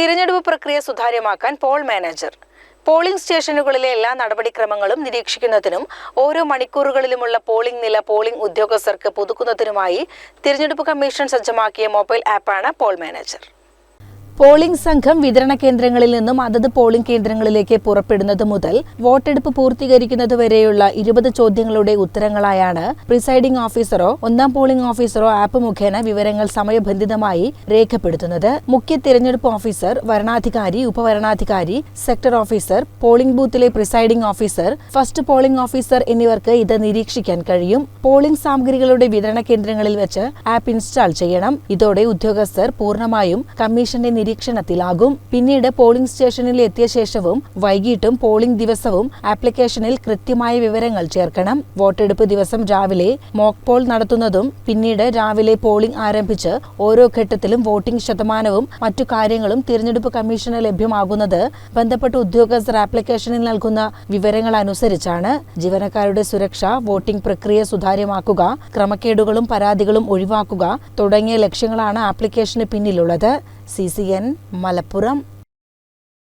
തിരഞ്ഞെടുപ്പ് പ്രക്രിയ സുതാര്യമാക്കാൻ poll manager. Polling സ്റ്റേഷനുകളിലെ എല്ലാ നടപടിക്രമങ്ങളും നിരീക്ഷിക്കുന്നതിനും ഓരോ മണിക്കൂറുകളിലുമുള്ള പോളിംഗ് നില പോളിംഗ് ഉദ്യോഗസ്ഥർക്ക് പുതുക്കുന്നതിനുമായി തിരഞ്ഞെടുപ്പ് കമ്മീഷൻ സജ്ജമാക്കിയ മൊബൈൽ ആപ്പാണ് പോൾ മാനേജർ. പോളിംഗ് സംഘം വിതരണ കേന്ദ്രങ്ങളിൽ നിന്നും അതത് പോളിംഗ് കേന്ദ്രങ്ങളിലേക്ക് പുറപ്പെടുന്നത് മുതൽ വോട്ടെടുപ്പ് പൂർത്തീകരിക്കുന്നതുവരെയുള്ള 20 ചോദ്യങ്ങളുടെ ഉത്തരങ്ങളായാണ് പ്രിസൈഡിംഗ് ഓഫീസറോ ഒന്നാം പോളിംഗ് ഓഫീസറോ ആപ്പ് മുഖേന വിവരങ്ങൾ സമയബന്ധിതമായി രേഖപ്പെടുത്തുന്നത്. മുഖ്യ തിരഞ്ഞെടുപ്പ് ഓഫീസർ, വരണാധികാരി, ഉപവരണാധികാരി, സെക്ടർ ഓഫീസർ, പോളിംഗ് ബൂത്തിലെ presiding officer, first polling officer എന്നിവർക്ക് ഇത് നിരീക്ഷിക്കാൻ കഴിയും. പോളിംഗ് സാമഗ്രികളുടെ വിതരണ കേന്ദ്രങ്ങളിൽ വെച്ച് ആപ്പ് ഇൻസ്റ്റാൾ ചെയ്യണം. ഇതോടെ ഉദ്യോഗസ്ഥർ പൂർണ്ണമായും കമ്മീഷന്റെ നിരീക്ഷണത്തിലാകും. പിന്നീട് പോളിംഗ് സ്റ്റേഷനിൽ എത്തിയ ശേഷവും വൈകിട്ടും പോളിംഗ് ദിവസവും ആപ്ലിക്കേഷനിൽ കൃത്യമായ വിവരങ്ങൾ ചേർക്കണം. വോട്ടെടുപ്പ് ദിവസം രാവിലെ മോക്ക് പോൾ നടത്തുന്നതും പിന്നീട് രാവിലെ പോളിംഗ് ആരംഭിച്ച് ഓരോ ഘട്ടത്തിലും വോട്ടിംഗ് ശതമാനവും മറ്റു കാര്യങ്ങളും തിരഞ്ഞെടുപ്പ് കമ്മീഷന് ലഭ്യമാകുന്നത് ബന്ധപ്പെട്ട ഉദ്യോഗസ്ഥർ ആപ്ലിക്കേഷനിൽ നൽകുന്ന വിവരങ്ങൾ അനുസരിച്ചാണ്. ജീവനക്കാരുടെ സുരക്ഷ, വോട്ടിംഗ് പ്രക്രിയ സുതാര്യമാക്കുക, ക്രമക്കേടുകളും പരാതികളും ഒഴിവാക്കുക തുടങ്ങിയ ലക്ഷ്യങ്ങളാണ് ആപ്ലിക്കേഷന് പിന്നിലുള്ളത്. CCN മലപ്പുറം.